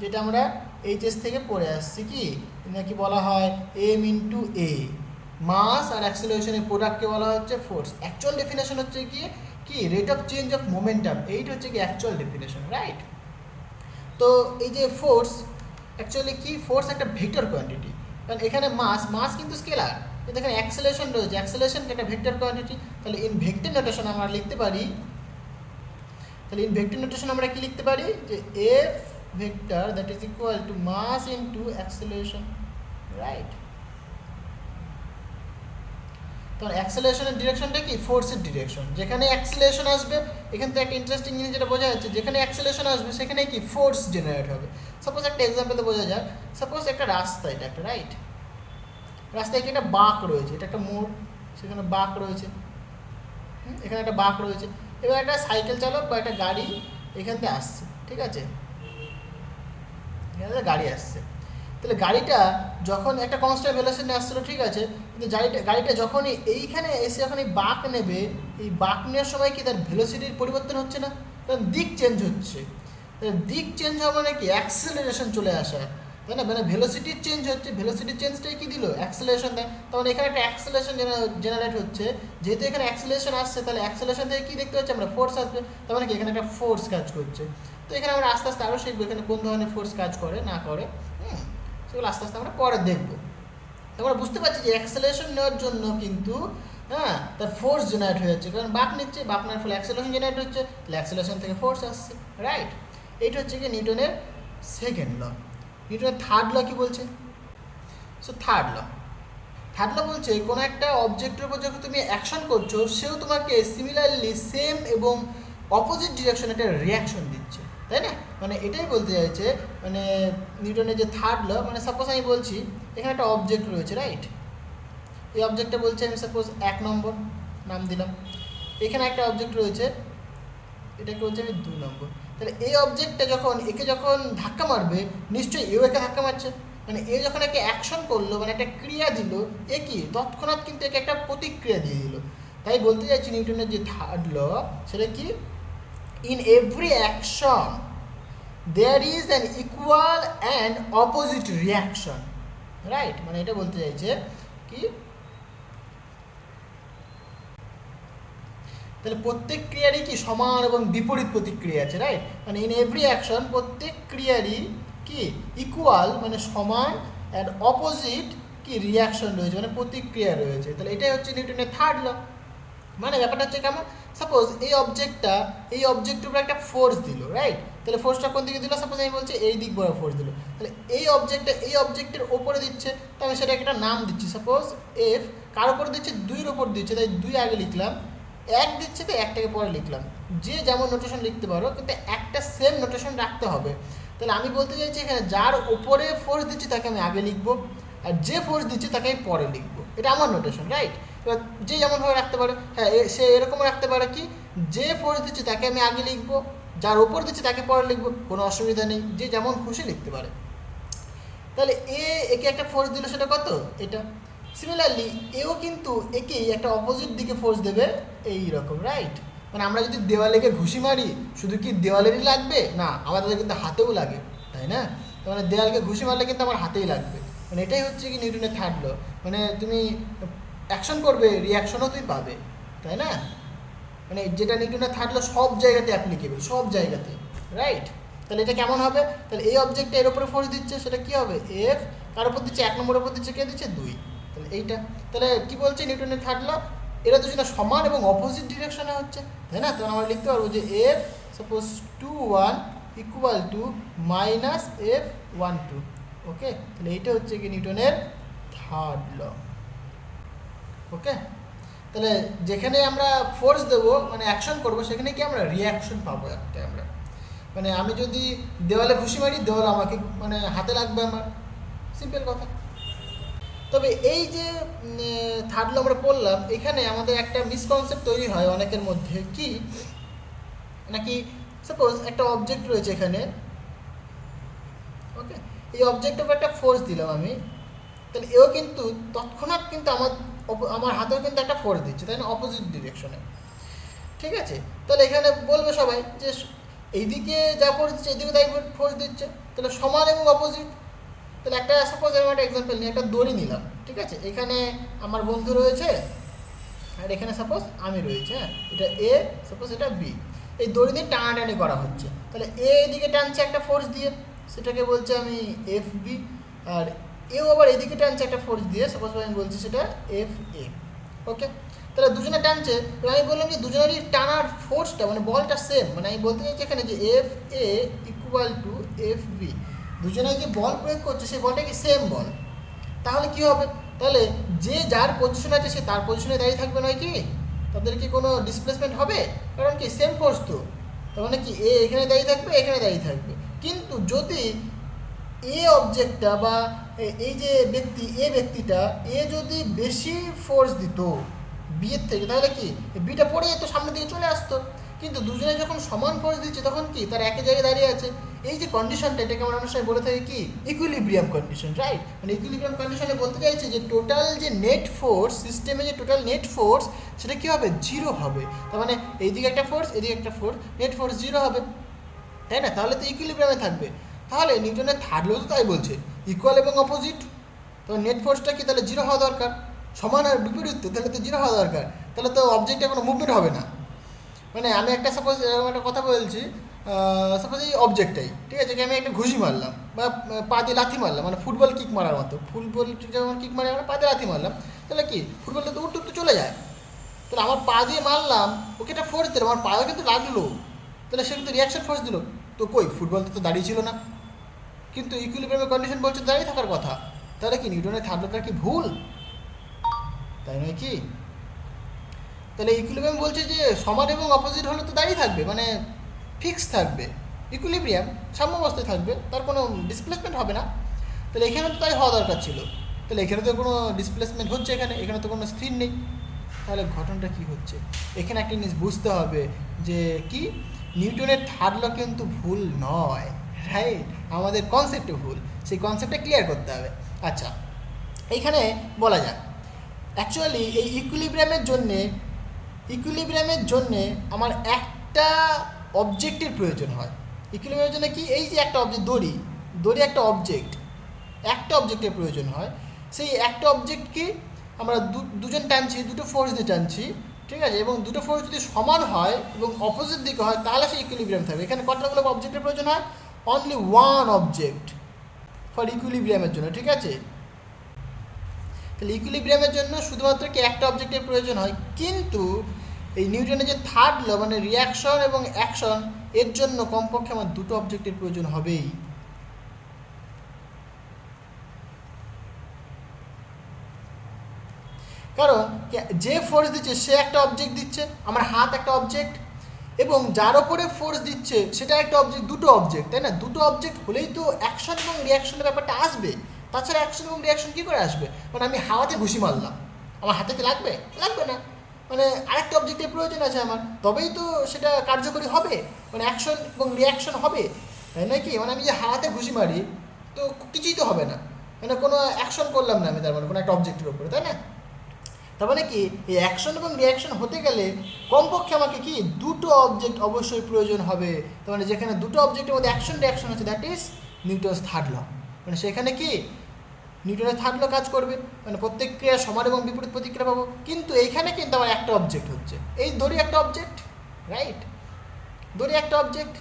যেটা আমরা এইচএস থেকে পড়ে আসছি। কি নাকি বলা হয়? এম ইন্টু এ, মাস আর অ্যাক্সেলারেশনের প্রোডাক্টকে বলা হচ্ছে ফোর্স। অ্যাকচুয়াল ডেফিনেশন হচ্ছে কি rate of change of momentum, এইটা হচ্ছে কি অ্যাকচুয়াল ডেফিনেশন, রাইট? তো এই যে ফোর্স, অ্যাকচুয়ালি কি ফোর্স একটা ভেক্টর কোয়ান্টিটি, কারণ এখানে মাস কিন্তু স্কেলার, কিন্তু এখানে অ্যাক্সেলারেশন রয়েছে, অ্যাক্সেলারেশন একটা ভেক্টর কোয়ান্টিটি। তাহলে ইন ভেক্টর নোটেশন আমরা লিখতে পারি তাহলে ইন ভেক্টর নোটেশন আমরা কি লিখতে পারি যে F vector that is equal to mass into acceleration, right. তখন অ্যাক্সেলারেশনের ডিরেকশনটা কি ফোর্সের ডিরেকশন, যেখানে অ্যাক্সেলারেশন আসবে এখান থেকে একটা ইন্টারেস্টিং জিনিস যেটা বোঝা যাচ্ছে, যেখানে অ্যাক্সেলারেশন আসবে সেখানে কি ফোর্স জেনারেট হবে। সাপোজ একটা এক্সাম্পলে বোঝা যাক, সাপোজ একটা রাস্তা, এটা একটা রাইট রাস্তায় কি একটা বাঁক রয়েছে, এটা একটা মোড়, সেখানে বাঁক রয়েছে, এখানে একটা বাঁক রয়েছে। এবার একটা সাইকেল চালক বা একটা গাড়ি এখান থেকে আসছে, ঠিক আছে, এখানে গাড়ি আসছে। তাহলে গাড়িটা যখন একটা কনস্ট্যান্ট ভেলোসিটি আসছিল, ঠিক আছে, কিন্তু গাড়িটা যখনই এইখানে এসে যখন এই বাঁক নেবে, এই বাঁক নেওয়ার সময় কি তার ভেলোসিটির পরিবর্তন হচ্ছে না, কারণ দিক চেঞ্জ হচ্ছে। তাহলে দিক চেঞ্জ হওয়া মানে কি অ্যাক্সেলারেশন চলে আসা, তাই না, মানে ভেলোসিটির চেঞ্জ হচ্ছে, ভেলোসিটির চেঞ্জটাই কি দিল অ্যাক্সেলারেশন দেয়। তখন এখানে একটা অ্যাক্সেলারেশন জেনারেট হচ্ছে, যেহেতু এখানে অ্যাক্সেলারেশন আসছে তাহলে অ্যাক্সেলারেশন থেকে কী দেখতে পাচ্ছি আমরা ফোর্স আসবে, তার মানে কি এখানে একটা ফোর্স কাজ করছে। তো এখানে আমরা আস্তে আস্তে আরও শিখবো এখানে কোন ধরনের ফোর্স কাজ করে না করে, সেগুলো আস্তে আস্তে আমরা পরে দেখবো। আমরা বুঝতে পারছি যে অ্যাক্সেলারেশন নেওয়ার জন্য কিন্তু তার ফোর্স জেনারেট হয়ে যাচ্ছে, কারণ বাঁক নিচ্ছে, বাঁক নেওয়ার ফলে অ্যাক্সেলারেশন জেনারেট হচ্ছে, তাহলে অ্যাক্সেলারেশন থেকে ফোর্স আসছে, রাইট। এইটা হচ্ছে কি নিউটনের সেকেন্ড ল। নিউটনের থার্ড ল কি বলছে? সো থার্ড ল বলছে কোনো একটা অবজেক্টের উপর যখন তুমি অ্যাকশন করছো সেও তোমাকে সিমিলারলি সেম এবং অপোজিট ডিরেকশনে একটা রিয়াকশন দিচ্ছে, তাই না, মানে এটাই বলতে চাইছে, মানে নিউটনের যে থার্ড ল, মানে সাপোজ আমি বলছি এখানে একটা অবজেক্ট রয়েছে, রাইট, এই অবজেক্টটা বলছে আমি সাপোজ 1 নম্বর নাম দিলাম, এখানে একটা অবজেক্ট রয়েছে এটাকে বলছে আমি 2 নম্বর। তাহলে এই অবজেক্টটা যখন একে যখন ধাক্কা মারবে নিশ্চয়ই এও একে ধাক্কা মারছে, মানে এ যখন একে অ্যাকশন করলো মানে একটা ক্রিয়া দিল, এ কি তৎক্ষণাৎ কিন্তু একে একটা প্রতিক্রিয়া দিয়ে দিল। তাই বলতে চাইছি নিউটনের যে থার্ড ল সেটা কি, in every action there is an equal and opposite reaction, right, মানে এটা বলতে চাইছে কি, তাহলে প্রত্যেক ক্রিয়ারই কি সমান এবং বিপরীত প্রতিক্রিয়া আছে, রাইট, মানে ইন এভরি অ্যাকশন প্রত্যেক ক্রিয়ারই কি ইকুয়াল মানে সমান অ্যান্ড অপোজিট কি রিয়াকশন রয়েছে, মানে প্রতিক্রিয়া রয়েছে। তাহলে এটাই হচ্ছে নিউটনের থার্ড ল। মানে ব্যাপারটা হচ্ছে কেমন, সাপোজ এই অবজেক্টের উপর একটা ফোর্স দিল, রাইট, তাহলে ফোর্সটা কোন দিকে দিল, সাপোজ আমি বলছি এই দিক বরাবর ফোর্স দিল, তাহলে এই অবজেক্টের ওপরে দিচ্ছে, তো আমি সেটাকে একটা নাম দিচ্ছি, সাপোজ এফ, কার ওপর দিচ্ছে 2-এর ওপর দিচ্ছে, তাই 2 আগে লিখলাম, 1 দিচ্ছে তো 1টাকে পরে লিখলাম, যে যেমন নোটেশন লিখতে পারো কিন্তু একটা সেম নোটেশন রাখতে হবে। তাহলে আমি বলতে চাইছি এখানে যার ওপরে ফোর্স দিচ্ছি তাকে আমি আগে লিখবো, আর যে ফোর্স দিচ্ছে তাকে আমি পরে লিখবো, এটা আমার নোটেশন, রাইট। এবার যে যেমনভাবে রাখতে পারে, হ্যাঁ সে এরকমও রাখতে পারে কি, যে ফোর্স দিচ্ছে তাকে আমি আগে লিখবো, যার ওপর দিচ্ছে তাকে পরে লিখবো, কোনো অসুবিধা নেই, যে যেমন খুশি লিখতে পারে। তাহলে একে একটা ফোর্স দিল, সেটা কত, এটা। সিমিলারলি এও কিন্তু একেই একটা অপোজিট দিকে ফোর্স দেবে এই রকম, রাইট, মানে আমরা যদি দেওয়ালেকে ঘুষি মারি শুধু কি দেওয়ালেরই লাগবে না, আমাদের কিন্তু হাতেও লাগে, তাই না, মানে দেওয়ালকে ঘুষি মারলে কিন্তু আমার হাতেই লাগবে, মানে এটাই হচ্ছে কি নিউটনের থার্ড ল, মানে তুমি অ্যাকশন করবে রিয়াকশনও তুমি পাবে, তাই না, মানে যেটা নিউটনের থার্ড ল সব জায়গাতে অ্যাপ্লিকেবল, সব জায়গাতে, রাইট। তাহলে এটা কেমন হবে, তাহলে এই অবজেক্টটা এর উপরে ফোর্স দিচ্ছে, সেটা কী হবে এফ, কার উপর দিচ্ছে 1 নম্বরের উপর দিচ্ছে, কে দিচ্ছে 2, তাহলে এইটা, তাহলে কী বলছে নিউটনের থার্ড ল, এরা তো যেটা সমান এবং অপোজিট ডিরেকশনে হচ্ছে, তাই না, তখন আমরা লিখতে পারবো যে F suppose 2-1 equal to minus F 1-2, ওকে। তাহলে এইটা হচ্ছে কি নিউটনের থার্ড ল, ওকে। তাহলে যেখানে আমরা ফোর্স দেবো মানে অ্যাকশন করবো সেখানে কি আমরা রিয়াকশন পাবো একটা, আমরা মানে আমি যদি দেওয়ালে ঘুষি মারি দেওয়ালে আমাকে মানে হাতে লাগবে আমার, সিম্পল কথা। তবে এই যে থার্ড ল আমরা পড়লাম, এখানে আমাদের একটা মিসকনসেপ্ট তৈরি হয় অনেকের মধ্যে, কি নাকি সাপোজ একটা অবজেক্ট রয়েছে এখানে, ওকে, এই অবজেক্টের উপর একটা ফোর্স দিলাম আমি, তাহলে এও কিন্তু তৎক্ষণাৎ কিন্তু আমার হাতেও কিন্তু একটা ফোর্স দিচ্ছে, তাই না, অপোজিট ডিরেকশনে, ঠিক আছে। তাহলে এখানে বলবে সবাই যে এইদিকে যা ফোর্স দিচ্ছে এইদিকে তাই ফোর্স দিচ্ছে, তাহলে সমান এবং অপোজিট। তাহলে একটা সাপোজ আমি একটা এক্সাম্পল নিই, একটা দড়ি নিলাম, ঠিক আছে, এখানে আমার বন্ধু রয়েছে আর এখানে সাপোজ আমি রয়েছে, হ্যাঁ, এটা এ সাপোজ এটা বি, এই দড়ি দিয়ে টানাটানি করা হচ্ছে, তাহলে এ এদিকে টানছে একটা ফোর্স দিয়ে, সেটাকে বলছে আমি এফ বি, আর এও আবার এদিকে টানছে একটা ফোর্স দিয়ে, সাপোজ আমি বলছি সেটা এফ এ, ওকে। তাহলে দুজনে টানছে, আমি বললাম যে দুজনেরই টানার ফোর্সটা মানে বলটা সেম, মানে আমি বলতে চাইছি এখানে যে F A equal to F B, দুজনে যে বল প্রয়োগ করছে সেই বলটা কি সেম বল, তাহলে কি হবে, তাহলে যে যার পজিশনে আছে সে তার পজিশনে দাঁড়িয়ে থাকবে নয় কি, তাদের কি কোনো ডিসপ্লেসমেন্ট হবে, কারণ কি সেম ফোর্স তো, তার মানে কি এ এখানে দাঁড়িয়ে থাকবে এখানে দাঁড়িয়ে থাকবে। কিন্তু যদি এ অবজেক্টটা বা এই যে ব্যক্তিটা এ যদি বেশি ফোর্স দিত বি এর থেকে, তাহলে কি বিটা পড়ে যেত, সামনের দিকে চলে আসতো। কিন্তু দুজনে যখন সমান ফোর্স দিচ্ছে তখন কি তার একই জায়গায় দাঁড়িয়ে আছে। এই যে কন্ডিশনটা, এটাকে আমরা অনেক সময় বলে থাকি কি ইকুইলিব্রিয়াম কন্ডিশন, রাইট। মানে ইকুইলিব্রিয়াম কন্ডিশনে বলতে চাইছে যে টোটাল যে নেট ফোর্স সিস্টেমে, যে টোটাল নেট ফোর্স সেটা কী হবে, জিরো হবে। তার মানে এইদিকে একটা ফোর্স এদিকে একটা ফোর্স, নেট ফোর্স জিরো হবে, তাই না, তাহলে তো ইকুইলিব্রিয়ামে থাকবে। তাহলে নিউটনের থার্ড ল তো তাই বলছে, ইকুয়াল এবং অপোজিট, তো নেট ফোর্সটা কি তাহলে জিরো হওয়া দরকার, সমান আর বিপরীত, তাহলে তো জিরো হওয়া দরকার, তাহলে তো অবজেক্টে কোনো মুভমেন্ট হবে না। মানে আমি একটা সাপোজ এরকম একটা কথা বলছি, সাপোজ এই অবজেক্টটাই ঠিক আছে, আমি একটা ঘুষি মারলাম বা পা দিয়ে লাথি মারলাম, মানে ফুটবল কিক মারার মতো, ফুটবল যেমন কিক মারে আমরা পা দিয়ে লাথি মারলাম, তাহলে কি ফুটবলটা তো উঠতে উঠতে চলে যায়, তাহলে আমার পা দিয়ে মারলাম, ওকে একটা ফোর্স দিলাম, আমার পায়েও কিন্তু লাগলো, তাহলে সে কিন্তু রিয়াকশন ফোর্স দিল, তো কই ফুটবল তো দাঁড়িয়ে ছিল না, কিন্তু ইকুইলিব্রিয়ামের কন্ডিশন বলছে দাঁড়িয়ে থাকার কথা, তাহলে কি নিউটনের থার্ড লটা কি ভুল, তাই নয় কি? তাহলে ইকুইলিব্রিয়াম বলছে যে সমান এবং অপোজিট হলে তো দাঁড়িয়ে থাকবে, মানে ফিক্স থাকবে, ইকুইলিব্রিয়াম সাম্যাবস্থায় থাকবে, তার কোনো ডিসপ্লেসমেন্ট হবে না। তাহলে এখানে তো তাই হওয়া দরকার ছিল, তাহলে এখানে তো কোনো ডিসপ্লেসমেন্ট হচ্ছে, এখানে তো কোনো স্থির নেই, তাহলে ঘটনাটা কি হচ্ছে, এখানে একটা জিনিস বুঝতে হবে যে কি নিউটনের থার্ড ল কিন্তু ভুল নয়, রাইট, আমাদের কনসেপ্টে ভুল, সেই কনসেপ্টটা ক্লিয়ার করতে হবে। আচ্ছা, এইখানে বলা যাক অ্যাকচুয়ালি এই ইকুইলিব্রিয়ামের জন্যে আমার একটা অবজেক্টের প্রয়োজন হয়। ইকুইলিব্রিয়ামের জন্য কি, এই যে একটা অবজেক্ট দড়ি একটা অবজেক্টের প্রয়োজন হয়, সেই একটা অবজেক্টকে আমরা দুজন টানছি, দুটো ফোর্স দিয়ে টানছি, ঠিক আছে, এবং দুটো ফোর্স যদি সমান হয় এবং অপোজিট দিকে হয় তাহলে সেই ইকুইলিব্রিয়াম থাকবে। এখানে কতগুলো অবজেক্টের প্রয়োজন হয়, অনলি ওয়ান অবজেক্ট ফর ইকুইলিব্রিয়ামের জন্য, ঠিক আছে। তাহলে ইকুইলিব্রিয়ামের জন্য শুধুমাত্র কি একটা অবজেক্টের প্রয়োজন হয়, কিন্তু এই নিউটনের যে থার্ড ল মানে রিয়াকশন এবং অ্যাকশন, এর জন্য কমপক্ষে আমার দুটো অবজেক্টের প্রয়োজন হবেই। কারণ যে ফোর্স দিচ্ছে সে একটা অবজেক্ট দিচ্ছে, আমার হাত একটা অবজেক্ট, এবং যার ওপরে ফোর্স দিচ্ছে সেটা একটা অবজেক্ট, দুটো অবজেক্ট, তাই না, দুটো অবজেক্ট হলেই তো অ্যাকশন এবং রিয়াকশনের ব্যাপারটা আসবে, তাছাড়া অ্যাকশন এবং রিয়াকশন কী করে আসবে, মানে আমি হাওয়াতে ঘুষি মারলাম, আমার হাতে কি লাগবে না, মানে আরেকটা অবজেক্টের প্রয়োজন আছে আমার, তবেই তো সেটা কার্যকরী হবে, মানে অ্যাকশন এবং রিয়াকশন হবে, তাই নয় কি, মানে আমি যে হাওয়াতে ঘুষি মারি তো কিছুই তো হবে না, মানে কোনো অ্যাকশন করলাম না আমি, তার মানে কোনো একটা অবজেক্টের উপরে, তাই না। তার মানে কি এই অ্যাকশন এবং রিয়াকশন হতে গেলে কমপক্ষে আমাকে কি দুটো অবজেক্ট অবশ্যই প্রয়োজন হবে, তার মানে যেখানে দুটো অবজেক্টের মধ্যে অ্যাকশন রিয়াকশন হচ্ছে, that is Newton's third law, মানে সেখানে কি নিউটনের থার্ড ল কাজ করবে, মানে প্রত্যেক ক্রিয়া সমান এবং বিপরীত প্রতিক্রিয়া পাবো। কিন্তু এইখানে কিন্তু আমার একটা অবজেক্ট হচ্ছে, এই দড়ি একটা অবজেক্ট, রাইট, দড়ি একটা অবজেক্ট,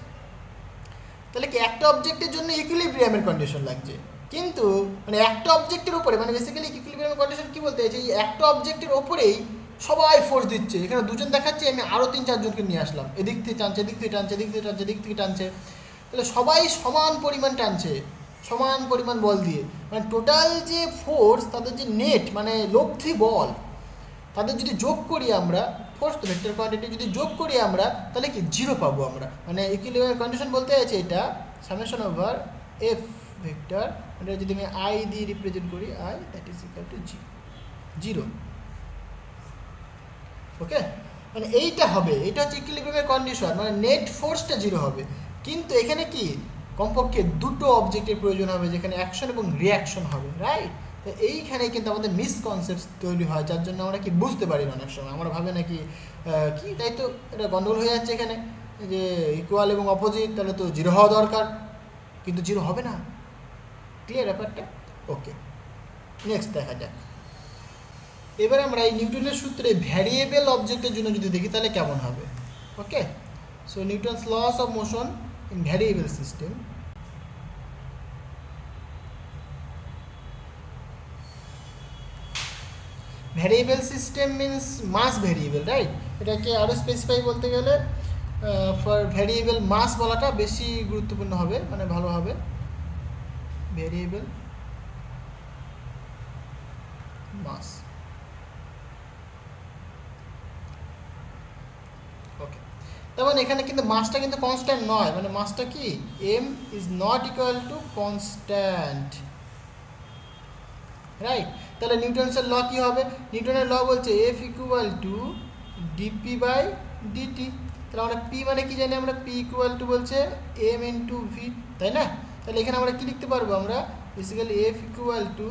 তাহলে কি একটা অবজেক্টের জন্য ইকুইলিব্রিয়ামের কন্ডিশন লাগছে, কিন্তু মানে একটা অবজেক্টের উপরে, মানে বেসিক্যালি ইকুইলিব্রিয়ামের কন্ডিশন কী বলতে চাইছে, এই একটা অবজেক্টের ওপরেই সবাই ফোর্স দিচ্ছে, এখানে দুজন দেখাচ্ছে, আমি আরও 3-4 জনকে নিয়ে আসলাম, এদিক থেকে টানছে, এদিক থেকে টানছে, এদিক থেকে টানছে, এদিক থেকে টানছে, তাহলে সবাই সমান পরিমাণ টানছে, সমান পরিমাণ বল দিয়ে, মানে টোটাল যে ফোর্স তাদের যে নেট মানে লব্ধি বল, তাদের যদি যোগ করি আমরা, ফোর্স তো ভেক্টর কোয়ান্টিটি যদি যোগ করি আমরা, তাহলে কি জিরো পাবো আমরা, মানে ইকুইলিব্রিয়াম কন্ডিশন বলতে চাইছে এটা সামেশন ওভার এফ ভেক্টর, এটা যদি আমি আই দিয়ে রিপ্রেজেন্ট করি, I that is equal to zero, okay, মানে এইটা হবে, এটা হচ্ছে ইকুইলিব্রিয়ামের কন্ডিশন, মানে নেট ফোর্সটা জিরো হবে, কিন্তু এখানে কি কমপক্ষে দুটো অবজেক্টের প্রয়োজন হবে যেখানে অ্যাকশন এবং রিয়াকশন হবে, রাইট। তো এইখানেই কিন্তু আমাদের মিসকনসেপ্ট তৈরি হয়, যার জন্য আমরা কি বুঝতে পারি না অনেক সময়, আমরা ভাবে নাকি কি, তাই তো এটা গন্ডগোল হয়ে যাচ্ছে এখানে, যে ইকুয়াল এবং অপোজিট, তাহলে তো জিরো হওয়া দরকার, কিন্তু জিরো হবে না, ক্লিয়ার ব্যাপারটা, ওকে। নেক্সট দেখা যাক, এবার আমরা এই নিউটনের সূত্রে ভ্যারিয়েবল অবজেক্টের জন্য যদি দেখি তাহলে কেমন হবে, okay. So Newton's laws of motion in variable system, variable system means mass variable, right? এটাকে আরও স্পেসিফাই বলতে গেলে ফর ভ্যারিয়েবল মাস বলাটা বেশি গুরুত্বপূর্ণ হবে, মানে ভালো হবে। ভ্যারিয়েবল মাস, ওকে। তেমন এখানে কিন্তু মাসটা কিন্তু কনস্ট্যান্ট নয়, মানে মাসটা কি M is not equal to constant, right? তাহলে নিউটনসের ল কী হবে? নিউটনের ল বলছে F equal to dp by dt. তাহলে আমরা পি মানে কি জানি? আমরা পি ইকুয়াল টু বলছে এম ইন্টু ভি, তাই না? তাহলে এখানে আমরা কী লিখতে পারবো? আমরা বেসিক্যালি এফ ইকুয়াল টু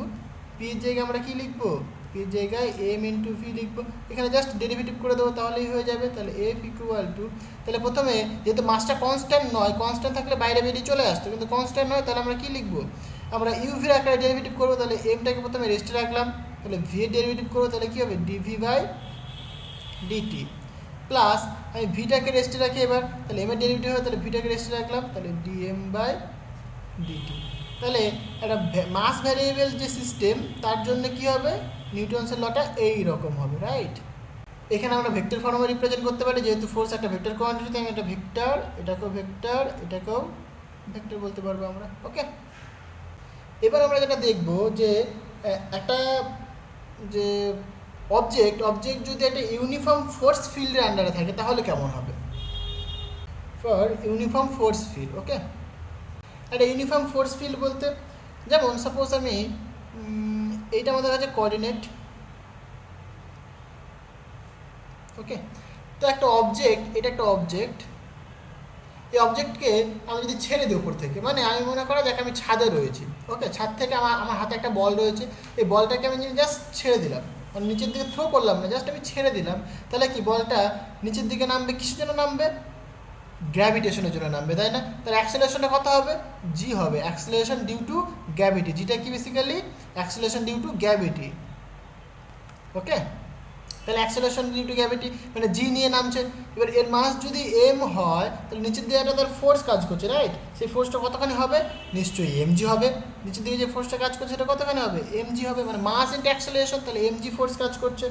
পির জায়গায় আমরা কী লিখবো? পির জায়গায় এম ইন্টু ভি লিখবো। এখানে জাস্ট ডেরিভেটিভ করে দেবো, তাহলেই হয়ে যাবে। তাহলে এফ ইকুয়াল টু, তাহলে প্রথমে যেহেতু মাসটা কনস্ট্যান্ট নয়, কনস্ট্যান্ট থাকলে বাইরে বেরিয়ে চলে আসতো, কিন্তু কনস্ট্যান্ট নয়, তাহলে আমরা কী লিখবো? আমরা ইউভির আকারে ডেরিভেটিভ করবো। তাহলে এমটাকে প্রথমে রেস্টে রাখলাম, তাহলে ভি এর ডেরিভেটিভ করবো, তাহলে কী হবে? ডিভি বাই ডিটি প্লাস আমি ভিটাকে রেস্টে রাখি এবার, তাহলে এম এর ডেরিভেটিভ হবে, তাহলে ভিটাকে রেস্টে রাখলাম, তাহলে ডিএম বাই ডিটি। তাহলে একটা মাস ভ্যারিয়েবল যে সিস্টেম, তার জন্য কি হবে? নিউটনসের লটা এই রকম হবে, রাইট? এখানে আমরা ভেক্টর ফর্মে রিপ্রেজেন্ট করতে পারি, যেহেতু ফোর্স একটা ভেক্টর কোয়ান্টিটি, আমি একটা ভেক্টর, এটাকেও ভেক্টর, এটাকেও ভেক্টর বলতে পারবো আমরা, ওকে। এবার আমরা যেটা দেখব যে একটা যে অবজেক্ট যদি একটা ইউনিফর্ম ফোর্স ফিল্ডের আন্ডারে থাকে তাহলে কেমন হবে? ফর ইউনিফর্ম ফোর্স ফিল্ড, ওকে। একটা ইউনিফর্ম ফোর্স ফিল্ড বলতে যেমন সাপোজ আমি এইটা আমাদের কাছে কোঅর্ডিনেট, ওকে। তো একটা অবজেক্ট, এটা একটা অবজেক্ট, এই অবজেক্টকে আমি যদি ছেড়ে দিই উপর থেকে, মানে আমি মনে করা যাক আমি ছাদে রয়েছি, ওকে। ছাদ থেকে আমার হাতে একটা বল রয়েছে, এই বলটাকে আমি জাস্ট ছেড়ে দিলাম, মানে নিচের দিকে থ্রো করলাম না, জাস্ট আমি ছেড়ে দিলাম, তাহলে কি বলটা নিচের দিকে নামবে? কিসের জন্য নামবে? গ্র্যাভিটেশনের জন্য নামবে, তাই না? তার অ্যাক্সেলারেশনটা কত হবে? জি হবে, অ্যাক্সেলারেশন ডিউ টু গ্র্যাভিটি। যেটা কি basically acceleration due to gravity, okay. তাহলে অ্যাক্সেলারেশন ডিউ টু গ্র্যাভিটি মানে জি নিয়ে নামছে। এবার এর মাস যদি এম হয়, তাহলে নিচের দিকে একটা তার ফোর্স কাজ করছে, রাইট? সেই ফোর্সটা কতখানি হবে? নিশ্চয়ই এমজি হবে। নিচের দিকে যে ফোর্সটা কাজ করছে সেটা কতখানি হবে? এমজি হবে, মানে মাস ইন্টু অ্যাক্সেলারেশন, তাহলে এমজি ফোর্স কাজ করছে।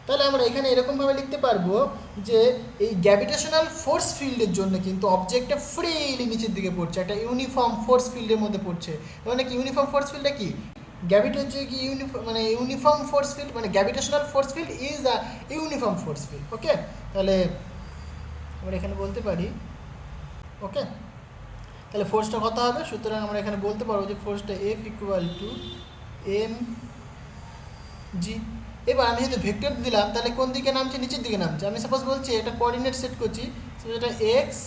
তাহলে আমরা এখানে এরকমভাবে লিখতে পারবো যে এই গ্র্যাভিটেশনাল ফোর্স ফিল্ডের জন্য কিন্তু অবজেক্টটা ফ্রিলি নিচের দিকে পড়ছে, একটা ইউনিফর্ম ফোর্স ফিল্ডের মধ্যে পড়ছে। মানে কি ইউনিফর্ম ফোর্স ফিল্ডটা কি? গ্র্যাভিটি হচ্ছে কি মানে ইউনিফর্ম ফোর্স ফিল্ড, মানে gravitational force field is a uniform force field, okay. তাহলে আমরা এখানে বলতে পারি, ওকে। তাহলে ফোর্সটা কত হবে? সুতরাং আমরা এখানে বলতে পারবো যে ফোর্সটা F equal to M G. এবার আমি যদি ভেক্টর দিলাম, তাহলে কোন দিকে নামছে? নিচের দিকে নামছে। আমি সাপোজ বলছি এটা কোঅর্ডিনেট সেট করছি, এটা এক্স,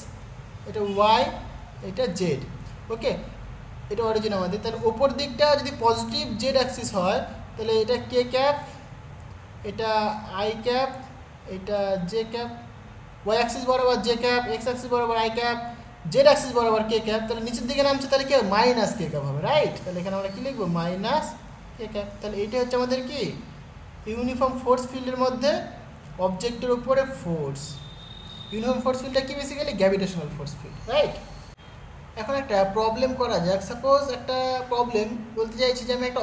এটা ওয়াই, এটা জেড, ওকে। এটা অরিজিন আমাদের। তাহলে ওপর দিকটা যদি পজিটিভ জেড অ্যাক্সিস হয়, তাহলে এটা কে ক্যাপ, এটা আই ক্যাপ, এটা জে ক্যাপ। ওয়াই অ্যাক্সিস বরাবর জে ক্যাপ, এক্স অ্যাক্সিস বরাবর আই ক্যাপ, জেড অ্যাক্সিস বরাবর কে ক্যাপ। তাহলে নিচের দিকে নামছে, তাহলে কি হবে? মাইনাস কে ক্যাপ হবে, রাইট? তাহলে এখানে আমরা কী লিখবো? মাইনাস কে ক্যাপ। তাহলে এইটা হচ্ছে আমাদের কি ইউনিফর্ম ফোর্স ফিল্ডের মধ্যে অবজেক্টের উপরে ফোর্স। ইউনিফর্ম ফোর্স ফিল্ডটা কি basically gravitational force field, right? এখন একটা প্রবলেম করা যাক। সাপোজ একটা প্রবলেম বলতে চাইছি যে আমি একটা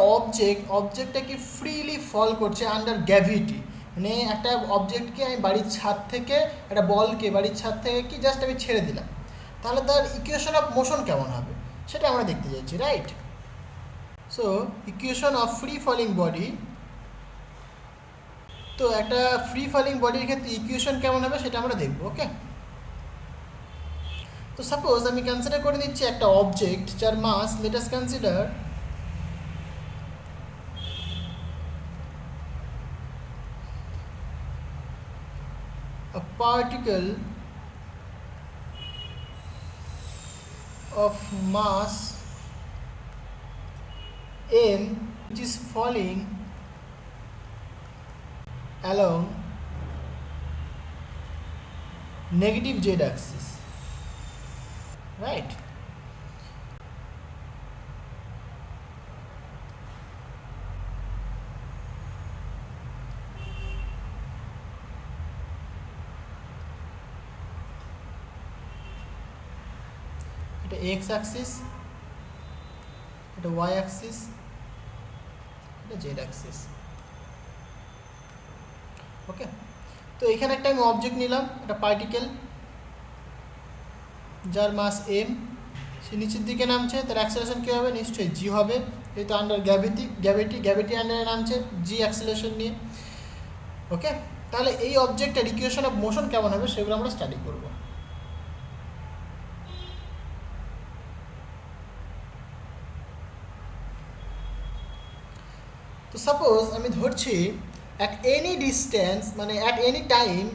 অবজেক্টটা কি ফ্রিলি ফল করছে আন্ডার গ্র্যাভিটি, মানে একটা অবজেক্টকে আমি বাড়ির ছাদ থেকে, একটা বলকে বাড়ির ছাদ থেকে কি জাস্ট আমি ছেড়ে দিলাম, তাহলে তার ইকুয়েশন অফ মোশন কেমন হবে সেটা আমরা দেখতে চাইছি, right? So equation of free falling body, তো একটা ফ্রি ফলিং বডির ক্ষেত্রে ইকুয়েশন কেমন হবে সেটা আমরা দেখবো, ওকে। তো সাপোজ আমি কনসিডার করে নিচ্ছি একটা অবজেক্ট যার mass, let us consider a particle of mass m which is falling along negative z axis, right? এটা x অ্যাক্সিস, এটা y অ্যাক্সিস, এটা z অ্যাক্সিস, ওকে, তো এখানে একটা আমি অবজেক্ট নিলাম, একটা পার্টিকেল যার মাস এম, সে নিচের দিকে নামছে, তার অ্যাক্সেলারেশন কী হবে? নিশ্চয়ই জি হবে, যেহেতু আন্ডার গ্র্যাভিটি আন্ডারে নামছে জি অ্যাক্সেলারেশন নিয়ে। ওকে, তাহলে এই অবজেক্টের ইকুয়েশন অফ মোশন কেমন হবে সেগুলো আমরা স্টাডি করব। তো সাপোজ আমি ধরছি অ্যাট এনি ডিস্টেন্স, মানে অ্যাট এনি টাইম,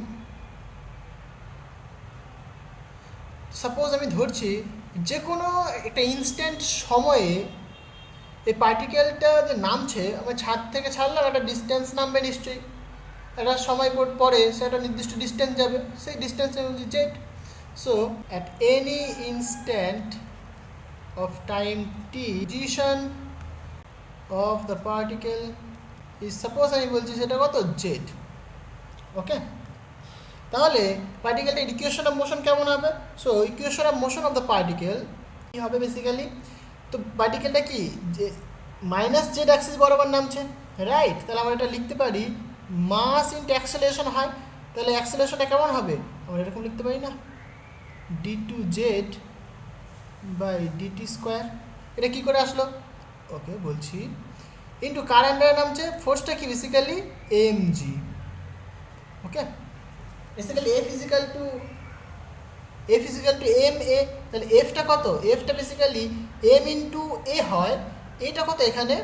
সাপোজ আমি ধরছি যে কোনো একটা ইনস্ট্যান্ট সময়ে এই পার্টিকেলটা যে নামছে, আমি ছাদ থেকে ছাড়লাম, একটা ডিস্টেন্স নামবে নিশ্চয়ই, একটা সময় পরে সে একটা নির্দিষ্ট ডিস্টেন্স যাবে, সেই ডিস্টেন্সে বলছি Z. So at any instant of time T, position of the particle is, suppose আমি বলছি সেটা কত? জেড। ওকে, তাহলে পার্টিকেলটার ইকুয়েশন অফ মোশন কেমন হবে? So equation of motion of the particle কী হবে বেসিক্যালি? তো পার্টিকেলটা কি যে মাইনাস জেড অ্যাক্সিস বরাবর নামছে, রাইট? তাহলে আমরা এটা লিখতে পারি মাস ইন্টু অ্যাক্সেলারেশন হয়, তাহলে অ্যাক্সেলারেশনটা কেমন হবে? আমরা এরকম লিখতে পারি না, D two Z by dt square. এটা কী করে আসলো? ওকে বলছি, ইন্টু কারেন্টের নামছে, ফোর্সটা কি basically M G. Okay, basically F is equal to M A, তাহলে এফটা কত? এফটা বেসিক্যালি এম ইন্টু এ হয়, এটা কত এখানে?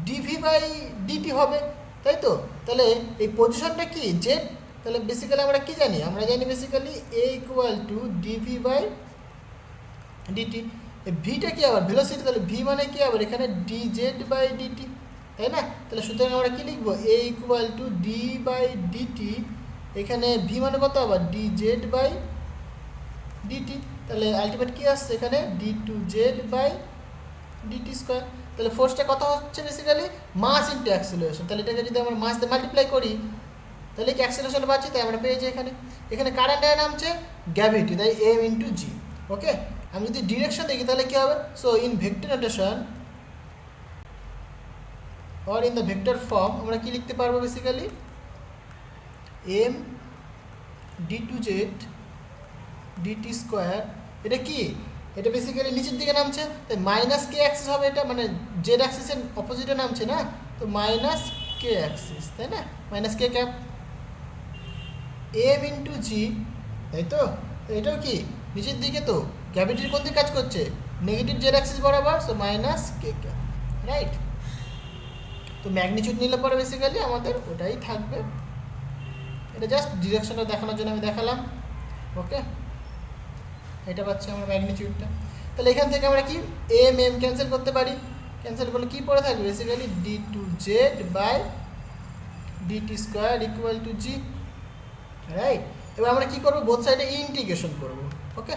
ডিভি বাই ডিটি হবে, তাই তো? তাহলে এই পজিশনটা কি? জেড। তাহলে বেসিক্যালি আমরা কি জানি? আমরা জানি basically A equal to dv by dt. ভিটা কি আবার? ভেলোসিটি, তাহলে ভি মানে কি আবার? এখানে ডি জেড বাই ডিটি, তাই না? তাহলে সুতরাং আমরা কি লিখবো? A equal to D by dt, এখানে ভি মানে কত আবার? D Z by dt. তাহলে আলটিমেট কি আসছে এখানে? D two Z by dt square. তাহলে ফোর্সটা কত হচ্ছে বেসিক্যালি? Mass into acceleration. তাহলে এটাকে যদি আমরা মাস দিয়ে মাল্টিপ্লাই করি তাহলে কি অ্যাক্সেলারেশন পাচ্ছি? তাই আমরা পেয়েছি এখানে কারেন্ট নামছে গ্র্যাভিটি, তাই এম ইন্টু জি। ওকে, আমি যদি ডিরেকশন দেখি তাহলে কী হবে? So in vector notation or in the vector form আমরা কি লিখতে পারবো basically? M D two Z dt square. এটা কি? এটা বেসিক্যালি নিচের দিকে নামছে, তাই মাইনাস কে অ্যাক্সিস হবে, এটা মানে জেড অ্যাক্সিসের অপোজিটে নামছে না, তো মাইনাস কে অ্যাক্সিস, তাই না? মাইনাস কে ক্যাপ এম ইন্টু জি, তাই তো? এটাও কি নিচের দিকে, তো গ্র্যাভিটির কোন দিকে কাজ করছে? নেগেটিভ জেড অ্যাক্সিস বরাবর, সো মাইনাস কে ক্যাপ, রাইট? তো ম্যাগনিটিউড নিলে পরে বেসিক্যালি আমাদের ওটাই থাকবে। এটা জাস্ট ডিরেকশনটা দেখানোর জন্য আমি দেখালাম। ওকে, এটা পাচ্ছি আমরা ম্যাগনিটিউডটা। তাহলে এখান থেকে আমরা কি এম এম ক্যান্সেল করতে পারি, ক্যান্সেল করলে কী পড়ে থাকবে basically? D two Z by dt square equal to G, right? এবার আমরা কী করবো? বোথ সাইডে ইন্টিগ্রেশন করবো। Okay,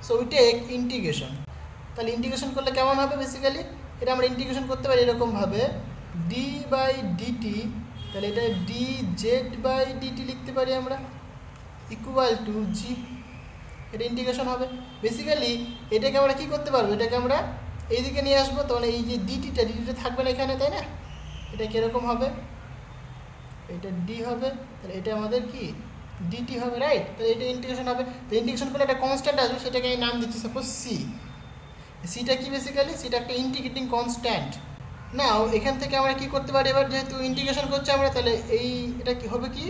so we take integration. তাহলে ইন্টিগ্রেশন করলে কেমন হবে বেসিক্যালি? এটা আমরা ইন্টিগ্রেশন করতে পারি এরকমভাবে, ডি বাই ডিটি, তাহলে এটা ডি জেড বাই ডিটি লিখতে পারি আমরা, ইকুয়াল টু জি। এটা ইন্টিগ্রেশন হবে। বেসিক্যালি এটাকে আমরা কী করতে পারবো? এটাকে আমরা এইদিকে নিয়ে আসবো, তাহলে এই যে ডিটিটা থাকবে না এখানে, তাই না? এটা কীরকম হবে? এটা ডি হবে, তাহলে এটা আমাদের কি ডিটি হবে, রাইট? তাহলে এটা ইন্টিগ্রেশন হবে। তো ইন্টিগ্রেশন করলে একটা কনস্ট্যান্ট আসবে, সেটাকে আমি নাম দিচ্ছি সাপোজ সি। সিটা কি বেসিক্যালি? সিটা একটা ইন্টিগ্রেটিং কনস্ট্যান্ট। নাও এখান থেকে আমরা কি করতে পারি? এবার যেহেতু ইন্টিগ্রেশন করছি আমরা, তাহলে এটা কি হবে? কি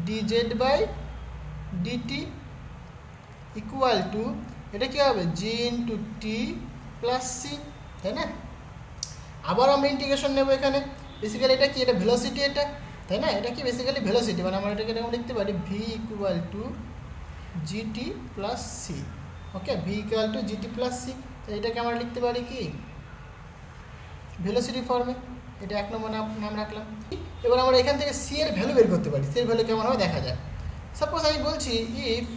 D Z by dt equal to, এটা কী হবে? G into T plus C, তাই না? আবার আমরা ইন্টিগ্রেশন নেব এখানে, বেসিক্যালি এটা কি? এটা ভেলোসিটি, এটা, তাই না? এটা কি বেসিক্যালি ভেলোসিটি, মানে আমরা এটাকে এরকম লিখতে পারি V equal to GT plus C. Okay, V equal to GT plus C, তো এটাকে আমরা লিখতে পারি কি ভেলোসিটি ফর্মে। এটা 1 নম্বর নাম রাখলাম। এবার আমরা এখান থেকে সি এর ভ্যালু বের করতে পারি। সি এর ভ্যালু কেমন হবে দেখা যায়। সাপোজ আমি বলছি ইফ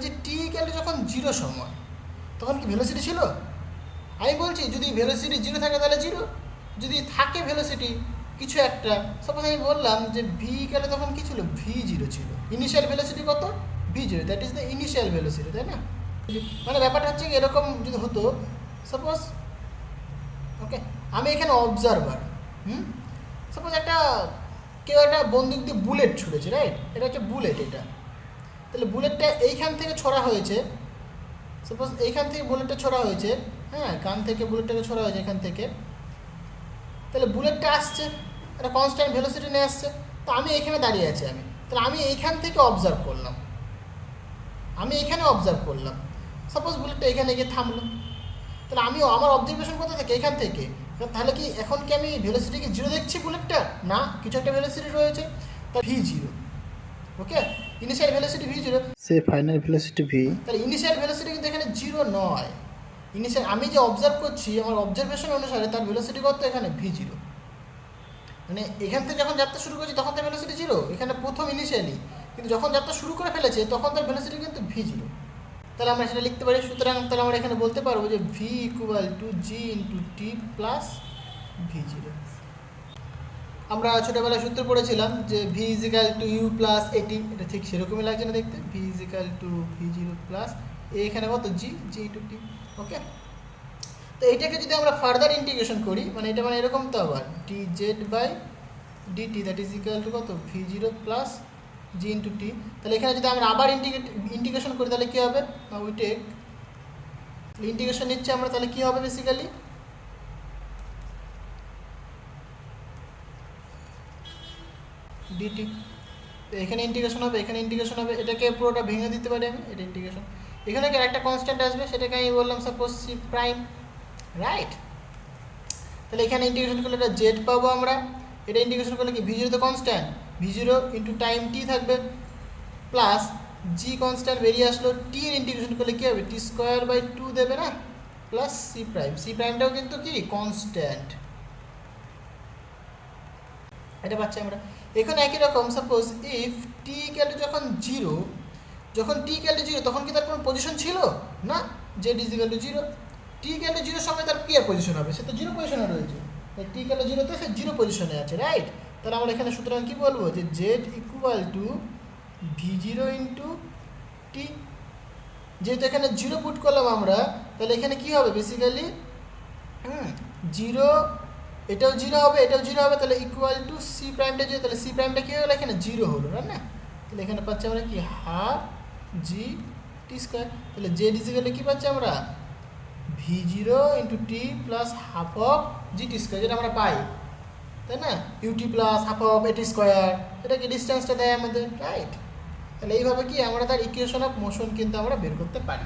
যে টি ইকুয়াল টু যখন 0 সময়, তখন কি ভেলোসিটি ছিল? আমি বলছি যদি ভেলোসিটি 0 থাকে তাহলে 0, যদি থাকে ভেলোসিটি কিছু একটা, সাপোজ আমি বললাম যে ভি ইকুয়াল টু তখন কী ছিল? ভি0 ছিল। ইনিশিয়াল ভেলোসিটি কত? ভি0, that is the initial velocity, তাই না? মানে ব্যাপারটা হচ্ছে এরকম যদি হতো, সাপোজ ওকে আমি এখানে অবজারভার, সাপোজ একটা কেউ একটা বন্দুক দিয়ে বুলেট ছুঁড়েছে, রাইট? এটা হচ্ছে বুলেট। এটা তাহলে বুলেটটা এইখান থেকে ছোড়া হয়েছে, সাপোজ এইখান থেকে বুলেটটা ছোড়া হয়েছে, হ্যাঁ, কান থেকে বুলেটটাকে ছোড়া হয়েছে এখান থেকে। তাহলে বুলেটটা আসছে, একটা কনস্ট্যান্ট ভেলোসিটি নিয়ে আসছে। তো আমি এখানে দাঁড়িয়ে আছি, তাহলে আমি এইখান থেকে অবজার্ভ করলাম, আমি এখানে অবজার্ভ করলাম। সাপোজ বুলেটটা এখানে গিয়ে থামলো, তাহলে আমিও আমার অবজারভেশন কোথা থেকে? এখান থেকে। তাহলে কি এখন কি আমি ভেলোসিটিকে জিরো দেখছি বুলেটটা? না, কিছু একটা ভেলোসিটি রয়েছে, তা v0। ওকে, ইনিশিয়াল ভেলোসিটি v0, সে ফাইনাল ভেলোসিটি v। তাহলে ইনিশিয়াল ভেলোসিটি কিন্তু এখানে জিরো নয়। ইনিশিয়াল আমি যে অবজার্ভ করছি, আমার অবজারভেশন অনুসারে তার ভেলোসিটি কত? এখানে v0। মানে এখান থেকে যখন যাত্রা শুরু করেছি তখন তার ভেলোসিটি জিরো, এখানে প্রথম ইনিশিয়ালি। কিন্তু যখন যাত্রা শুরু করে ফেলেছে তখন তার ভেলোসিটি কিন্তু v0। তাহলে আমরা সেটা লিখতে পারি। সুতরাং তাহলে আমরা এখানে বলতে পারবো যে v equal to G into T plus v0। আমরা ছোটোবেলায় সূত্র পড়েছিলাম যে v is equal to U plus AT, এটা ঠিক সেরকমই লাগছে না দেখতে। v is equal two v0 plus এখানে কত? জি ইন্টু টি। ওকে, তো এটাকে যদি আমরা ফার্দার ইন্টিগ্রেশন করি, মানে এটা মানে এরকম, তো আবার dz by dt that is equal to কত? v0 প্লাস জি ইন্টু টি। তাহলে এখানে যদি আমরা আবার ইন্টিগ্রেশন করি তাহলে কী হবে? না, উই টেক ইন্টিগ্রেশন নিচ্ছে আমরা, তাহলে কী হবে বেসিক্যালি? ডিটি। তো এখানে ইন্টিগ্রেশন হবে, এখানে ইন্টিগ্রেশন হবে, এটাকে পুরোটা ভেঙে দিতে পারি আমি, এটা ইন্টিগ্রেশন। এখানে কি একটা কনস্ট্যান্ট আসবে, সেটাকে আমি বললাম সাপোজ সি প্রাইম, রাইট? তাহলে এখানে ইন্টিগ্রেশন করলে এটা জেড পাবো আমরা, এটা ইন্টিগ্রেশন করলে কি v0 তো কনস্ট্যান্ট, v0 ইন্টু টাইম টি থাকবে, প্লাস জি কনস্ট্যান্ট বেরিয়ে আসলো, টি এর ইন্টিগ্রেশন করলে কী হবে? টি স্কোয়ার বাই 2 দেবে না, প্লাস সি প্রাইম। সি প্রাইমটাও কিন্তু কি কনস্ট্যান্ট, এটা পাচ্ছি আমরা। এখানে একই রকম, suppose if T equal to যখন জিরো, যখন টি ইকুয়াল টু জিরো তখন কি তার কোনো পজিশন ছিল না, Z is equal to zero. T equal to জিরোর সময় তার কী আর পজিশন হবে? সে তো জিরো পজিশনে রয়েছে, টি ইকুয়াল টু জিরোতে সে জিরো পজিশনে আছে, রাইট? তাহলে আমরা এখানে সুতরাং কী বলবো? যে Z equal to v0 into T. যেহেতু এখানে জিরো পুট করলাম আমরা, তাহলে এখানে কী হবে বেসিক্যালি? জিরো, এটাও জিরো হবে, এটাও জিরো হবে, তাহলে ইকুয়াল টু সি প্রাইমটা জিরো, তাহলে সি প্রাইমটা কী হলো? এখানে জিরো হলো, না? তাহলে এখানে পাচ্ছি আমরা কি? হাফ জি টি স্কোয়ার। তাহলে জেড ইজিক্যালি কী পাচ্ছি আমরা? v0 into T plus half of G T square, যেটা আমরা পাই, তাই না? ইউটি প্লাস হাফ অফ এটি স্কোয়ার, এটা কি ডিস্টেন্সটা দেয় আমাদের, রাইট? তাহলে এইভাবে কি আমরা তার ইকুয়েশন অফ মোশন কিন্তু আমরা বের করতে পারি,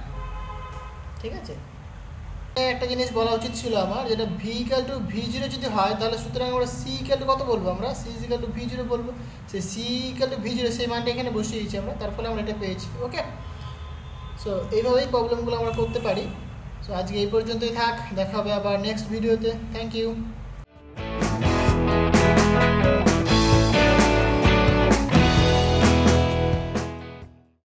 ঠিক আছে? একটা জিনিস বলা উচিত ছিল আমার, যেটা v ইকুয়াল টু v0 যদি হয় তাহলে সুতরাং আমরা c ইকুয়াল টু কত বলবো? আমরা c ইকুয়াল টু v0 বলবো। সেই c ইকুয়াল টু v0 সেই মানটা এখানে বসিয়েছি আমরা, তার ফলে আমরা এটা পেয়েছি। ওকে, সো এইভাবেই প্রবলেমগুলো আমরা করতে পারি। সো আজকে এই পর্যন্তই থাক, দেখা হবে আবার নেক্সট ভিডিওতে। Thank you.